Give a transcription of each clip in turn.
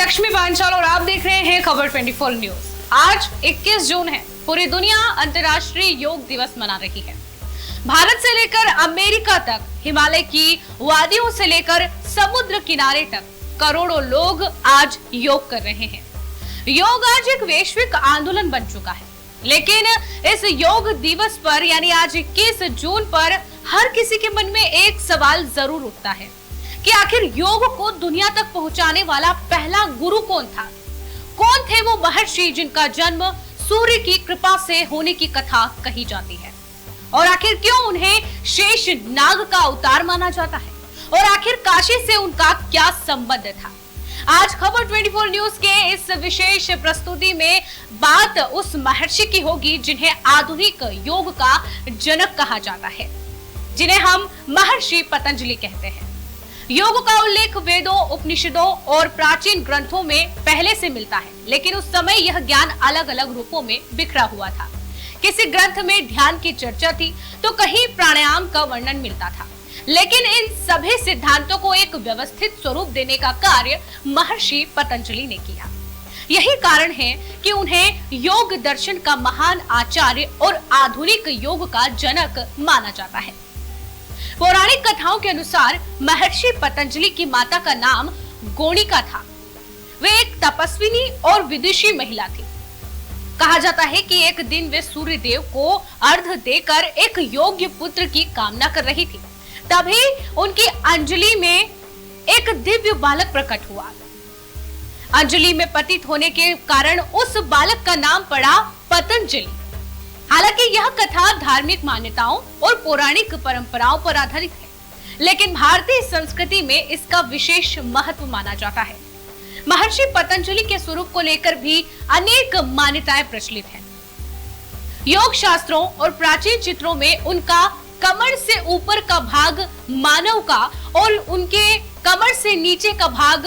लक्ष्मी बांचाल और आप देख रहे हैं खबर 24 न्यूज। आज 21 जून है। पूरी दुनिया अंतर्राष्ट्रीय योग दिवस मना रही है। भारत से लेकर अमेरिका तक, हिमालय की वादियों से लेकर समुद्र किनारे तक करोड़ों लोग आज योग कर रहे हैं। योग आज एक वैश्विक आंदोलन बन चुका है। लेकिन इस योग दिवस पर यानी आज 21 जून पर हर किसी के मन में एक सवाल जरूर उठता है कि आखिर योग को दुनिया तक पहुंचाने वाला पहला गुरु कौन था? कौन थे वो महर्षि जिनका जन्म सूर्य की कृपा से होने की कथा कही जाती है? और आखिर क्यों उन्हें शेष नाग का अवतार माना जाता है? और आखिर काशी से उनका क्या संबंध था? आज खबर 24 न्यूज के इस विशेष प्रस्तुति में बात उस महर्षि की होगी जिन्हें आधुनिक योग का जनक कहा जाता है, जिन्हें हम महर्षि पतंजलि कहते हैं। योग का उल्लेख वेदों, उपनिषदों और प्राचीन ग्रंथों में पहले से मिलता है, लेकिन उस समय यह ज्ञान अलग अलग रूपों में बिखरा हुआ था। किसी ग्रंथ में ध्यान की चर्चा थी तो कहीं प्राणायाम का वर्णन मिलता था, लेकिन इन सभी सिद्धांतों को एक व्यवस्थित स्वरूप देने का कार्य महर्षि पतंजलि ने किया। यही कारण है कि उन्हें योग दर्शन का महान आचार्य और आधुनिक योग का जनक माना जाता है। पौराणिक कथाओं के अनुसार महर्षि पतंजलि की माता का नाम गोणिका था। वे एक तपस्विनी और विदुषी महिला थी। कहा जाता है कि एक दिन वे सूर्य देव को अर्घ्य देकर एक योग्य पुत्र की कामना कर रही थी। तभी उनकी अंजलि में एक दिव्य बालक प्रकट हुआ। अंजलि में पतित होने के कारण उस बालक का नाम पड़ा पतंजलि। हालांकि यह कथा धार्मिक मान्यताओं और पौराणिक परंपराओं पर आधारित है, लेकिन भारतीय संस्कृति में इसका विशेष महत्व माना जाता है। महर्षि पतंजलि के स्वरूप को लेकर भी अनेक मान्यताएं प्रचलित हैं। योग शास्त्रों और प्राचीन चित्रों में उनका कमर से ऊपर का भाग मानव का और उनके कमर से नीचे का भाग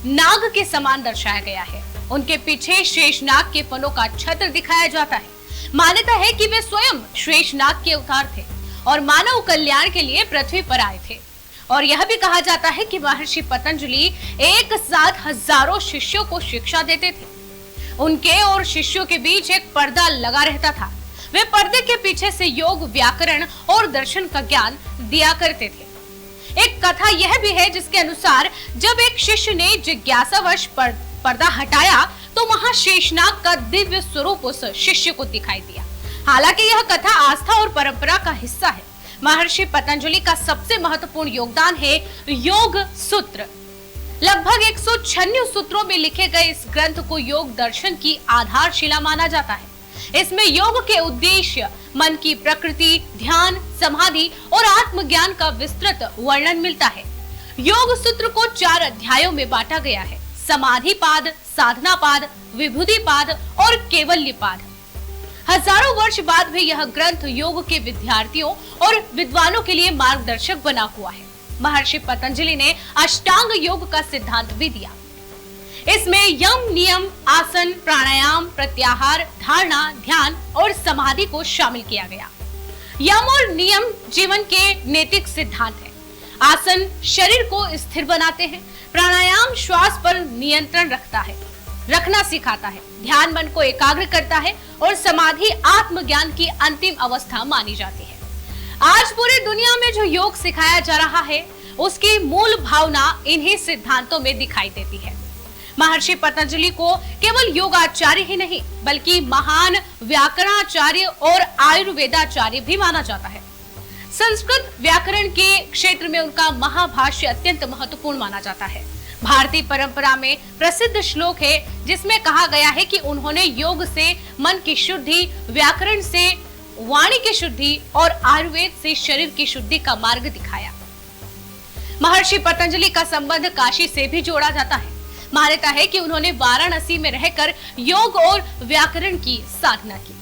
नाग के समान दर्शाया गया है। उनके पीछे शेषनाग के फनों का छत्र दिखाया जाता है। मान्यता है कि वे स्वयं शेषनाग के अवतार थे और मानव कल्याण के लिए पृथ्वी पर आए थे। और यह भी कहा जाता है कि महर्षि पतंजलि एक साथ हजारों शिष्यों को शिक्षा देते थे। उनके और शिष्यों के बीच एक पर्दा लगा रहता था। वे पर्दे के पीछे से योग, व्याकरण और दर्शन का ज्ञान दिया करते थे। एक कथा यह भी है जिसके अनुसार जब एक शिष्य ने जिज्ञासावश पर्दा हटाया तो वहां शेषनाग का दिव्य स्वरूप उस शिष्य को दिखाई दिया। हालांकि यह कथा आस्था और परंपरा का हिस्सा है। महर्षि पतंजलि का सबसे महत्वपूर्ण योगदान है योग सूत्र। लगभग 196 सूत्रों में लिखे गए इस ग्रंथ को योग दर्शन की आधारशिला माना जाता है। इसमें योग के उद्देश्य, मन की प्रकृति, ध्यान, समाधि और आत्मज्ञान का विस्तृत वर्णन मिलता है। योग सूत्र को 4 अध्यायों में बांटा गया है: समाधि पाद, साधना पाद, विभूति पाद और केवल्य पाद। हजारों वर्ष बाद भी यह ग्रंथ योग के विद्यार्थियों और विद्वानों के लिए मार्गदर्शक बना हुआ है। महर्षि पतंजलि ने अष्टांग योग का सिद्धांत भी दिया। इसमें यम, नियम, आसन, प्राणायाम, प्रत्याहार, धारणा, ध्यान और समाधि को शामिल किया गया। यम और नियम जीवन के नैतिक सिद्धांत है। आसन शरीर को स्थिर बनाते हैं। प्राणायाम श्वास पर नियंत्रण रखना सिखाता है। ध्यान मन को एकाग्र करता है और समाधि आत्मज्ञान की अंतिम अवस्था मानी जाती है। आज पूरी दुनिया में जो योग सिखाया जा रहा है उसकी मूल भावना इन्हीं सिद्धांतों में दिखाई देती है। महर्षि पतंजलि को केवल योगाचार्य ही नहीं बल्कि महान व्याकरणाचार्य और आयुर्वेदाचार्य भी माना जाता है। संस्कृत व्याकरण के क्षेत्र में उनका महाभाष्य अत्यंत महत्वपूर्ण माना जाता है। भारतीय परंपरा में प्रसिद्ध श्लोक है जिसमें कहा गया है कि उन्होंने योग से मन की शुद्धि, व्याकरण से वाणी की शुद्धि और आयुर्वेद से शरीर की शुद्धि का मार्ग दिखाया। महर्षि पतंजलि का संबंध काशी से भी जोड़ा जाता है। मान्यता है कि उन्होंने वाराणसी में रहकर योग और व्याकरण की साधना की।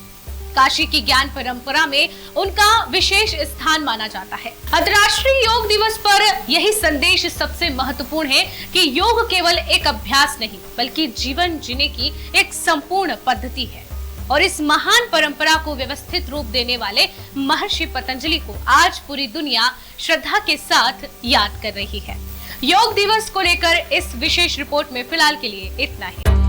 काशी की ज्ञान परंपरा में उनका विशेष स्थान माना जाता है। अंतर्राष्ट्रीय योग दिवस पर यही संदेश सबसे महत्वपूर्ण है कि योग केवल एक अभ्यास नहीं बल्कि जीवन जीने की एक संपूर्ण पद्धति है। और इस महान परंपरा को व्यवस्थित रूप देने वाले महर्षि पतंजलि को आज पूरी दुनिया श्रद्धा के साथ याद कर रही है। योग दिवस को लेकर इस विशेष रिपोर्ट में फिलहाल के लिए इतना ही।